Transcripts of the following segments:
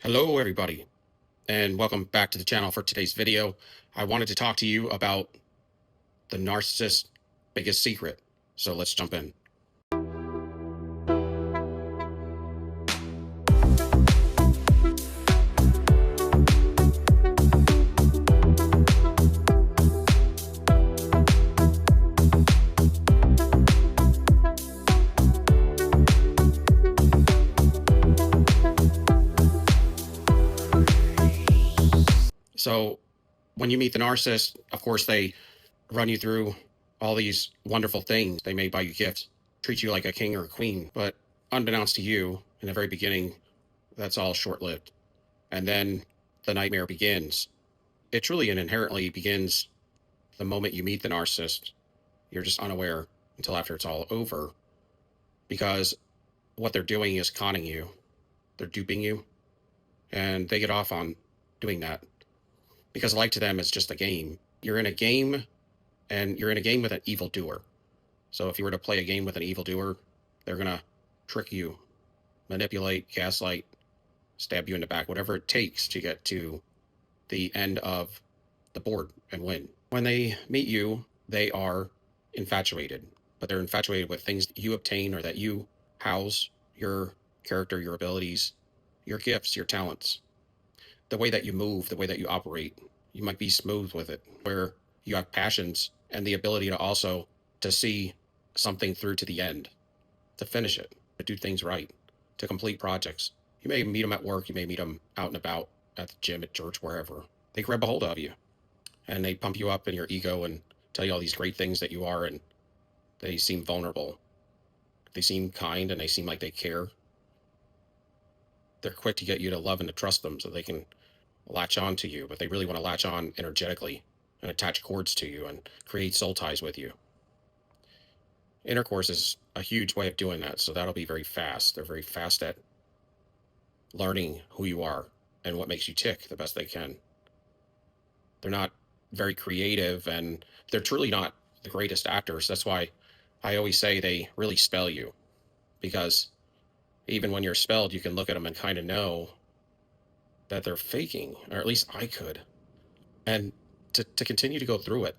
Hello everybody, and welcome back to the channel. For today's video, I wanted to talk to you about the narcissist's biggest secret. So let's jump in. So when you meet the narcissist, of course, they run you through all these wonderful things. They may buy you gifts, treat you like a king or a queen, but unbeknownst to you, in the very beginning, that's all short-lived. And then the nightmare begins. It truly and inherently begins the moment you meet the narcissist. You're just unaware until after it's all over, because what they're doing is conning you. They're duping you, and they get off on doing that because life to them is just a game. You're in a game, and you're in a game with an evildoer. So if you were to play a game with an evildoer, they're going to trick you, manipulate, gaslight, stab you in the back, whatever it takes to get to the end of the board and win. When they meet you, they are infatuated, but they're infatuated with things that you obtain or that you house: your character, your abilities, your gifts, your talents, the way that you move, the way that you operate. You might be smooth with it, where you have passions and the ability to also to see something through to the end, to finish it, to do things right, to complete projects. You may meet them at work, you may meet them out and about, at the gym, at church, wherever. They grab a hold of you and they pump you up in your ego and tell you all these great things that you are, and they seem vulnerable. They seem kind and they seem like they care. They're quick to get you to love and to trust them so they can latch on to you, but they really want to latch on energetically and attach cords to you and create soul ties with you. Intercourse is a huge way of doing that, so that'll be very fast. They're very fast at learning who you are and what makes you tick the best they can. They're not very creative, and they're truly not the greatest actors. That's why I always say they really spell you, because even when you're spelled, you can look at them and kind of know that they're faking, or at least I could. And to continue to go through it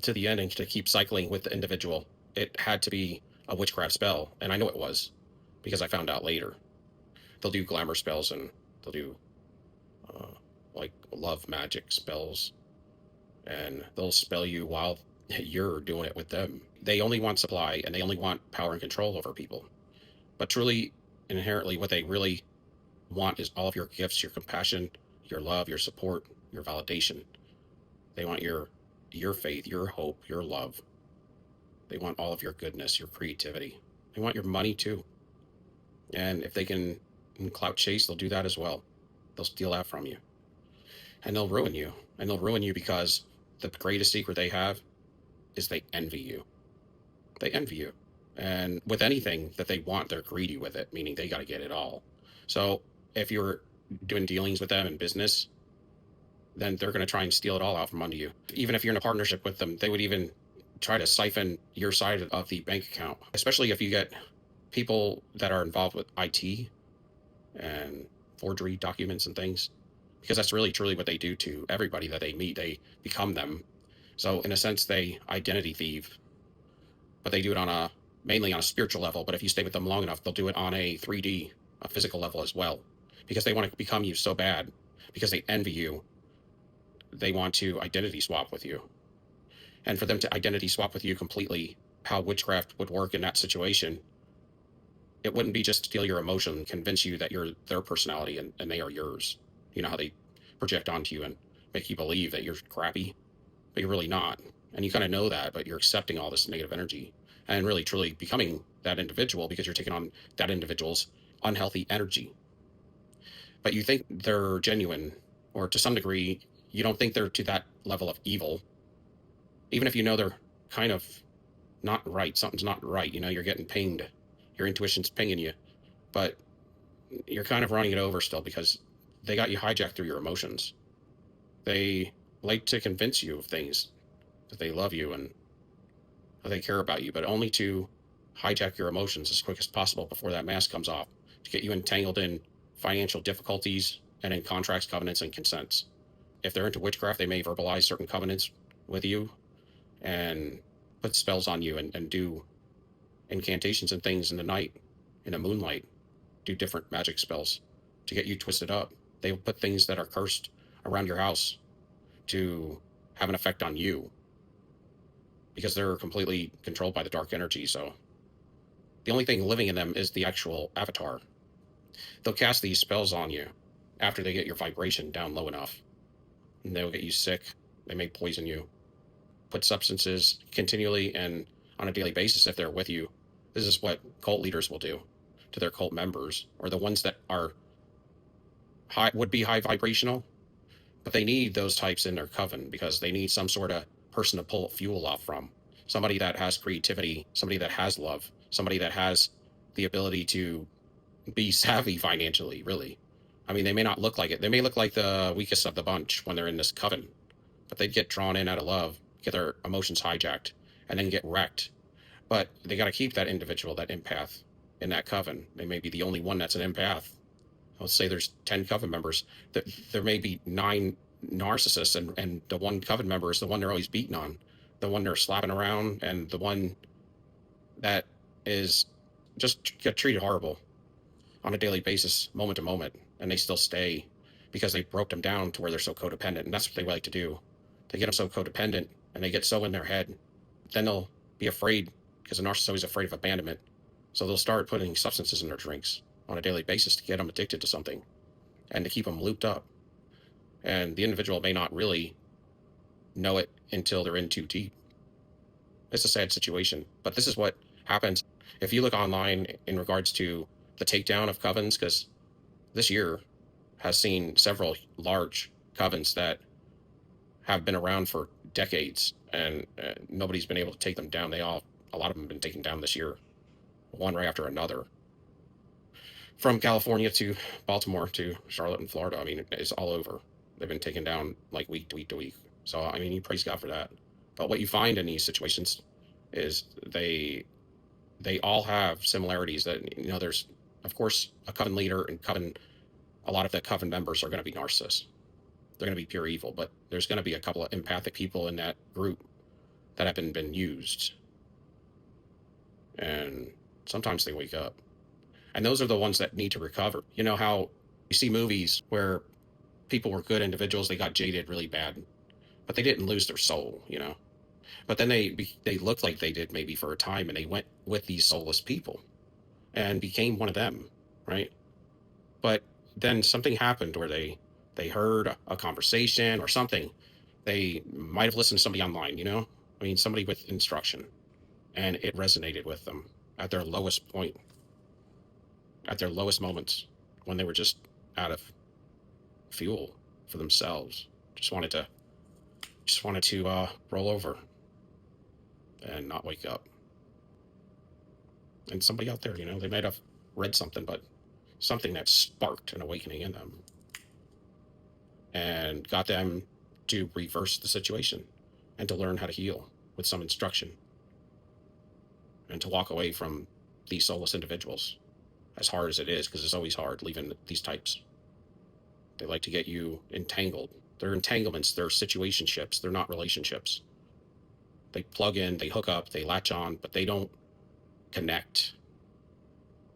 to the end and to keep cycling with the individual, it had to be a witchcraft spell. And I know it was, because I found out later. They'll do glamour spells, and they'll do like love magic spells, and they'll spell you while you're doing it with them. They only want supply, and they only want power and control over people. But truly, inherently, what they really want is all of your gifts, your compassion, your love, your support, your validation. They want your faith, your hope, your love. They want all of your goodness, your creativity. They want your money too. And if they can clout chase, they'll do that as well. They'll steal that from you. And they'll ruin you. And they'll ruin you because the greatest secret they have is they envy you. They envy you. And with anything that they want, they're greedy with it, meaning they got to get it all. So if you're doing dealings with them in business, then they're going to try and steal it all out from under you. Even if you're in a partnership with them, they would even try to siphon your side of the bank account, especially if you get people that are involved with IT and forgery documents and things, because that's really truly what they do to everybody that they meet. They become them. So in a sense, they identity thieve, but they do it mainly on a spiritual level. But if you stay with them long enough, they'll do it on a 3D, a physical level as well, because they want to become you so bad, because they envy you. They want to identity swap with you. And for them to identity swap with you completely, how witchcraft would work in that situation, it wouldn't be just steal your emotion, convince you that you're their personality and they are yours. You know how they project onto you and make you believe that you're crappy, but you're really not. And you kind of know that, but you're accepting all this negative energy and really truly becoming that individual because you're taking on that individual's unhealthy energy. But you think they're genuine, or to some degree, you don't think they're to that level of evil. Even if you know they're kind of not right, something's not right, you're getting pinged. Your intuition's pinging you, but you're kind of running it over still because they got you hijacked through your emotions. They like to convince you of things, that they love you and that they care about you, but only to hijack your emotions as quick as possible before that mask comes off, to get you entangled in financial difficulties and in contracts, covenants, and consents. If they're into witchcraft, they may verbalize certain covenants with you and put spells on you and do incantations and things in the night, in the moonlight, do different magic spells to get you twisted up. They will put things that are cursed around your house to have an effect on you because they're completely controlled by the dark energy. So the only thing living in them is the actual avatar. They'll cast these spells on you after they get your vibration down low enough. And they'll get you sick. They may poison you. Put substances continually and on a daily basis if they're with you. This is what cult leaders will do to their cult members, or the ones that are high, would be high vibrational, but they need those types in their coven because they need some sort of person to pull fuel off from. Somebody that has creativity, somebody that has love, somebody that has the ability to be savvy financially, really. I mean, they may not look like it. They may look like the weakest of the bunch when they're in this coven, but they get drawn in out of love, get their emotions hijacked, and then get wrecked. But they got to keep that individual, that empath, in that coven. They may be the only one that's an empath. Let's say there's 10 coven members. There may be 9 narcissists, and the one coven member is the one they're always beating on, the one they're slapping around, and the one that is just get treated horrible on a daily basis, moment to moment, and they still stay because they broke them down to where they're so codependent. And that's what they like to do. They get them so codependent and they get so in their head. Then they'll be afraid because a narcissist is always afraid of abandonment. So they'll start putting substances in their drinks on a daily basis to get them addicted to something and to keep them looped up. And the individual may not really know it until they're in too deep. It's a sad situation, but this is what happens. If you look online in regards to the takedown of covens, because this year has seen several large covens that have been around for decades, and nobody's been able to take them down. A lot of them have been taken down this year, one right after another. From California to Baltimore to Charlotte and Florida, I mean, it's all over. They've been taken down like week to week to week. So, I mean, you praise God for that. But what you find in these situations is they all have similarities that, there's, of course, a coven leader and a lot of the coven members are going to be narcissists. They're going to be pure evil, but there's going to be a couple of empathic people in that group that have been used. And sometimes they wake up. And those are the ones that need to recover. You know how you see movies where people were good individuals, they got jaded really bad, but they didn't lose their soul, But then they looked like they did maybe for a time, and they went with these soulless people and became one of them, right? But then something happened where they heard a conversation or something. They might have listened to somebody online, I mean, somebody with instruction, and it resonated with them at their lowest point, at their lowest moments, when they were just out of fuel for themselves. Just wanted to roll over and not wake up. And somebody out there, they might have read something, but something that sparked an awakening in them and got them to reverse the situation and to learn how to heal with some instruction and to walk away from these soulless individuals, as hard as it is, because it's always hard leaving these types. They like to get you entangled. They're entanglements, they're situationships, they're not relationships. They plug in, they hook up, they latch on, but they don't connect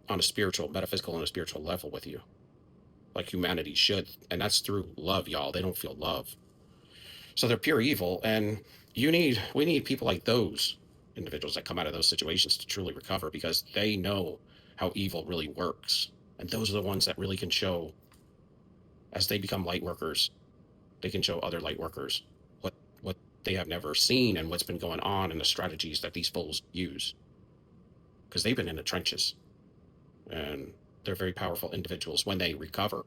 on a spiritual, metaphysical, and a spiritual level with you like humanity should. And that's through love, y'all. They don't feel love. So they're pure evil. And we need people like those individuals that come out of those situations to truly recover, because they know how evil really works. And those are the ones that really can show, as they become light workers, they can show other light workers what they have never seen and what's been going on and the strategies that these fools use. Because they've been in the trenches. And they're very powerful individuals when they recover.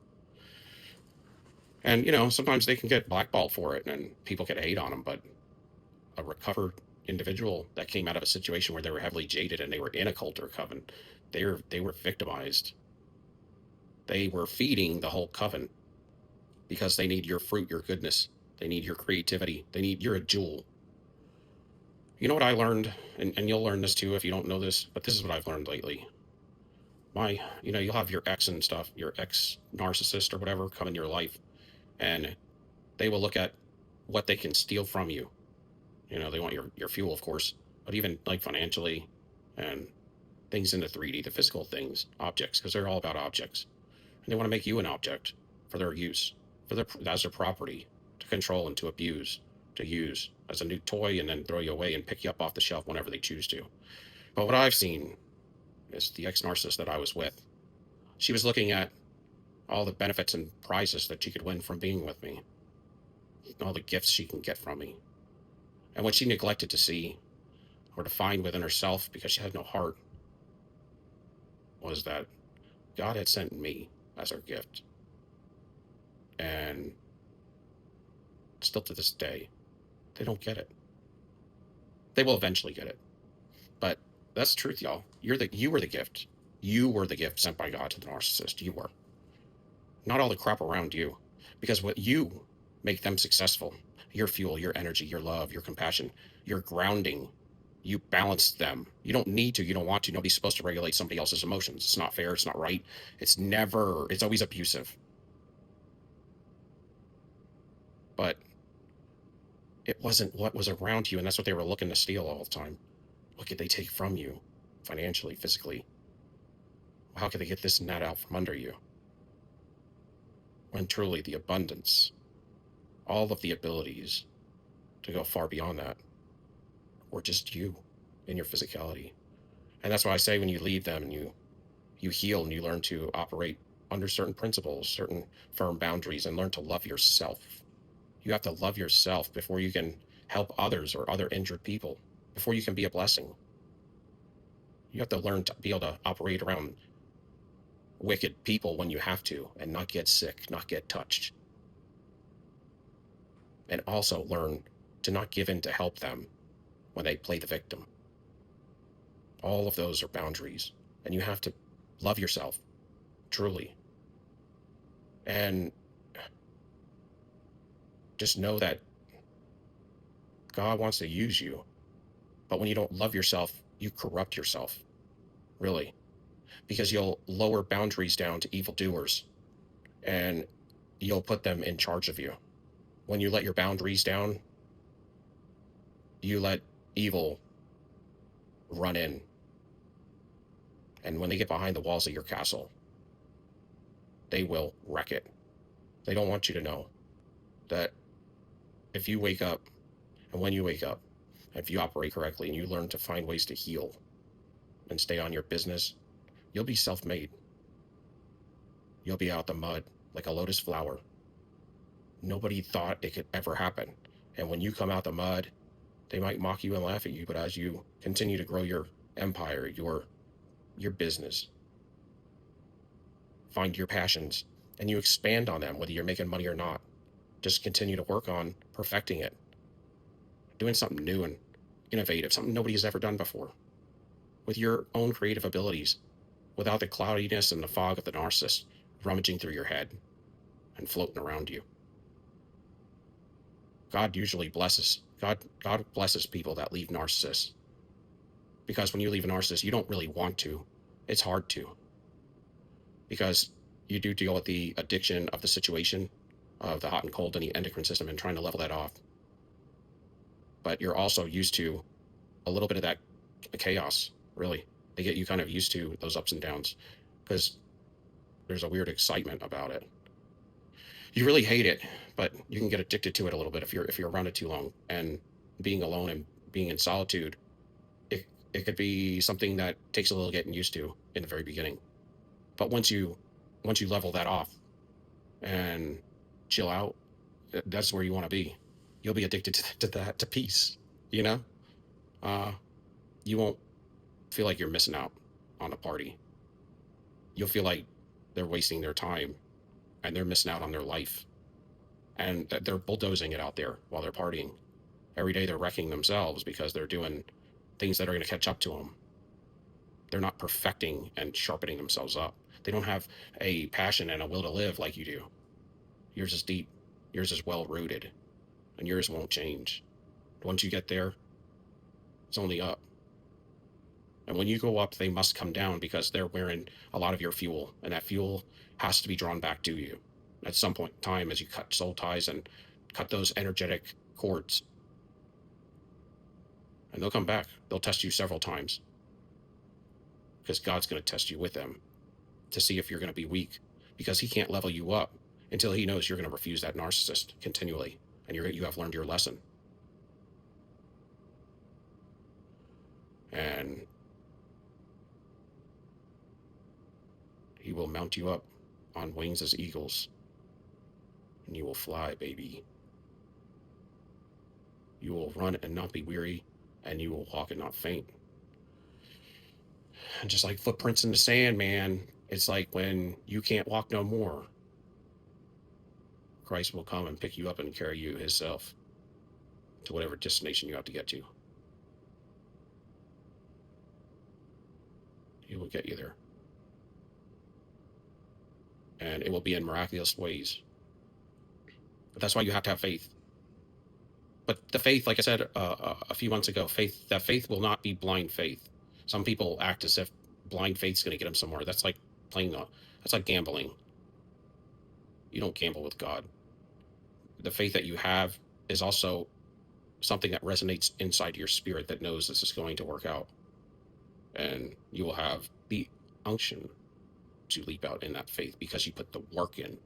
And, sometimes they can get blackballed for it and people can hate on them, but a recovered individual that came out of a situation where they were heavily jaded and they were in a cult or a coven, they were victimized. They were feeding the whole coven because they need your fruit, your goodness. They need your creativity. You're a jewel. You know what I learned, and you'll learn this too if you don't know this, but this is what I've learned lately. You'll have your ex and stuff, your ex narcissist or whatever come in your life, and they will look at what they can steal from you. They want your fuel, of course, but even like financially and things in the 3D, the physical things, objects, because they're all about objects. And they want to make you an object for their use, as their property, to control and to abuse, to use as a new toy and then throw you away and pick you up off the shelf whenever they choose to. But what I've seen is the ex narcissist that I was with. She was looking at all the benefits and prizes that she could win from being with me, all the gifts she can get from me. And what she neglected to see or to find within herself, because she had no heart, was that God had sent me as her gift. And still to this day, they don't get it. They will eventually get it. But that's the truth, y'all. You were the gift. You were the gift sent by God to the narcissist. You were. Not all the crap around you. Because what you make them successful, your fuel, your energy, your love, your compassion, your grounding, you balance them. You don't need to, you don't want to. Nobody's supposed to regulate somebody else's emotions. It's not fair, it's not right. It's always abusive. But it wasn't what was around you, and that's what they were looking to steal all the time. What could they take from you, financially, physically? How could they get this and that out from under you? When truly the abundance, all of the abilities to go far beyond that, were just you in your physicality. And that's why I say when you leave them and you heal and you learn to operate under certain principles, certain firm boundaries, and learn to love yourself. You have to love yourself before you can help others or other injured people, before you can be a blessing. You have to learn to be able to operate around wicked people when you have to and not get sick, not get touched. And also learn to not give in to help them when they play the victim. All of those are boundaries, and you have to love yourself, truly. And just know that God wants to use you, but when you don't love yourself, you corrupt yourself, really, because you'll lower boundaries down to evildoers, and you'll put them in charge of you. When you let your boundaries down, you let evil run in. And when they get behind the walls of your castle, they will wreck it. They don't want you to know that if you wake up, and when you wake up, if you operate correctly and you learn to find ways to heal and stay on your business, you'll be self-made. You'll be out the mud like a lotus flower. Nobody thought it could ever happen. And when you come out the mud, they might mock you and laugh at you, but as you continue to grow your empire, your business, find your passions, and you expand on them, whether you're making money or not, just continue to work on perfecting it, doing something new and innovative, something nobody's ever done before, with your own creative abilities, without the cloudiness and the fog of the narcissist rummaging through your head and floating around you. God blesses people that leave narcissists, because when you leave a narcissist, you don't really want to. It's hard to, because you do deal with the addiction of the situation, of the hot and cold and the endocrine system, and trying to level that off. But you're also used to a little bit of that chaos, really. They get you kind of used to those ups and downs, because there's a weird excitement about it. You really hate it, but you can get addicted to it a little bit if you're around it too long. And being alone and being in solitude, it could be something that takes a little getting used to in the very beginning. But once you level that off and chill out, that's where you want to be. You'll be addicted to that, to peace. You know, you won't feel like you're missing out on a party. You'll feel like they're wasting their time and they're missing out on their life, and they're bulldozing it out there while they're partying. Every day they're wrecking themselves because they're doing things that are going to catch up to them. They're not perfecting and sharpening themselves up. They don't have a passion and a will to live like you do. Yours is deep. Yours is well rooted, and yours won't change. Once you get there, it's only up. And when you go up, they must come down because they're wearing a lot of your fuel, and that fuel has to be drawn back to you at some point in time as you cut soul ties and cut those energetic cords. And they'll come back. They'll test you several times because God's going to test you with them to see if you're going to be weak, because he can't level you up until he knows you're going to refuse that narcissist continually and you have learned your lesson. And he will mount you up on wings as eagles, and you will fly, baby. You will run and not be weary, and you will walk and not faint. And just like footprints in the sand, man, it's like when you can't walk no more, Christ will come and pick you up and carry you himself to whatever destination you have to get to. He will get you there. And it will be in miraculous ways. But that's why you have to have faith. But the faith, like I said a few months ago, that faith will not be blind faith. Some people act as if blind faith's going to get them somewhere. That's like that's like gambling. You don't gamble with God. The faith that you have is also something that resonates inside your spirit that knows this is going to work out. And you will have the unction to leap out in that faith because you put the work in.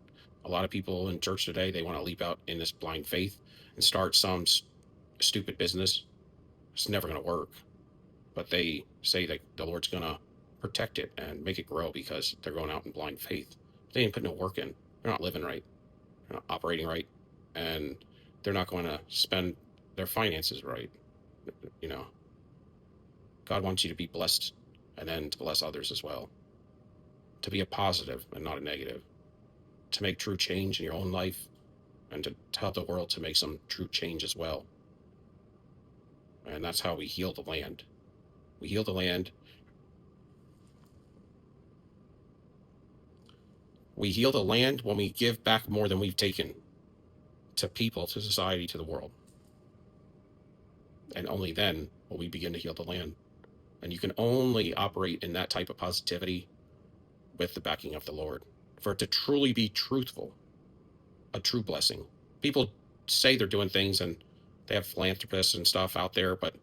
A lot of people in church today, they want to leap out in this blind faith and start some stupid business. It's never going to work. But they say that the Lord's going to protect it and make it grow because they're going out in blind faith. They didn't put no work in. They're not living right. They're not operating right. And they're not going to spend their finances right. You know, God wants you to be blessed and then to bless others as well. To be a positive and not a negative. To make true change in your own life and to help the world to make some true change as well. And that's how we heal the land. We heal the land. We heal the land when we give back more than we've taken to people, to society, to the world. And only then will we begin to heal the land. And you can only operate in that type of positivity with the backing of the Lord. For it to truly be truthful, a true blessing. People say they're doing things and they have philanthropists and stuff out there, but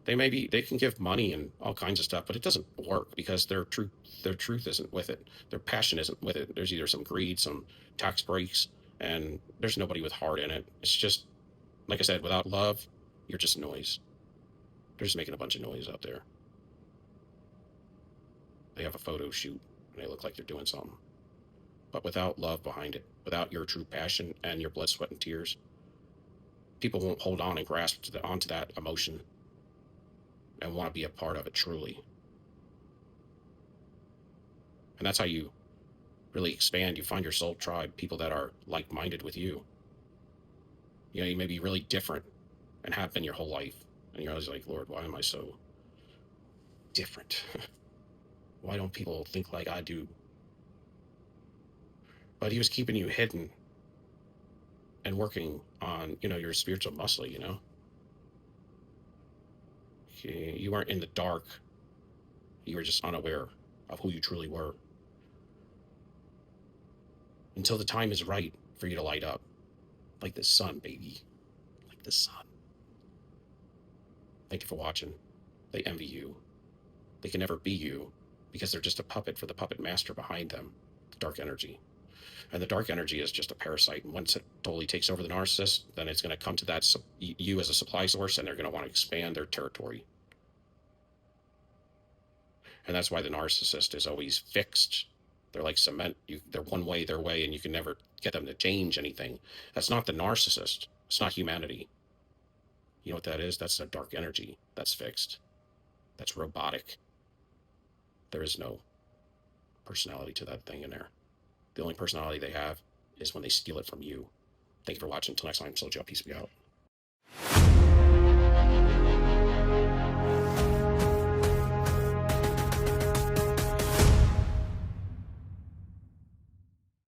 they can give money and all kinds of stuff, but it doesn't work because their truth isn't with it. Their passion isn't with it. There's either some greed, some tax breaks, and there's nobody with heart in it. It's just, like I said, without love, you're just noise. They're just making a bunch of noise out there. They have a photo shoot and they look like they're doing something. But without love behind it, without your true passion and your blood, sweat, and tears, people won't hold on and grasp onto that emotion and want to be a part of it truly. And that's how you really expand. You find your soul tribe, people that are like-minded with you. You know, you may be really different and have been your whole life. And you're always like, Lord, why am I so different? Why don't people think like I do? But he was keeping you hidden and working on, your spiritual muscle, You weren't in the dark. You were just unaware of who you truly were. Until the time is right for you to light up. Like the sun, baby. Like the sun. Thank you for watching. They envy you. They can never be you because they're just a puppet for the puppet master behind them, the dark energy. And the dark energy is just a parasite. And once it totally takes over the narcissist, then it's going to come to that you as a supply source, and they're going to want to expand their territory. And that's why the narcissist is always fixed. They're like cement. They're one way, their way, and you can never get them to change anything. That's not the narcissist. It's not humanity. You know what that is? That's a dark energy. That's fixed. That's robotic. There is no personality to that thing in there. The only personality they have is when they steal it from you. Thank you for watching. Until next time, Soul Joe. Peace be out.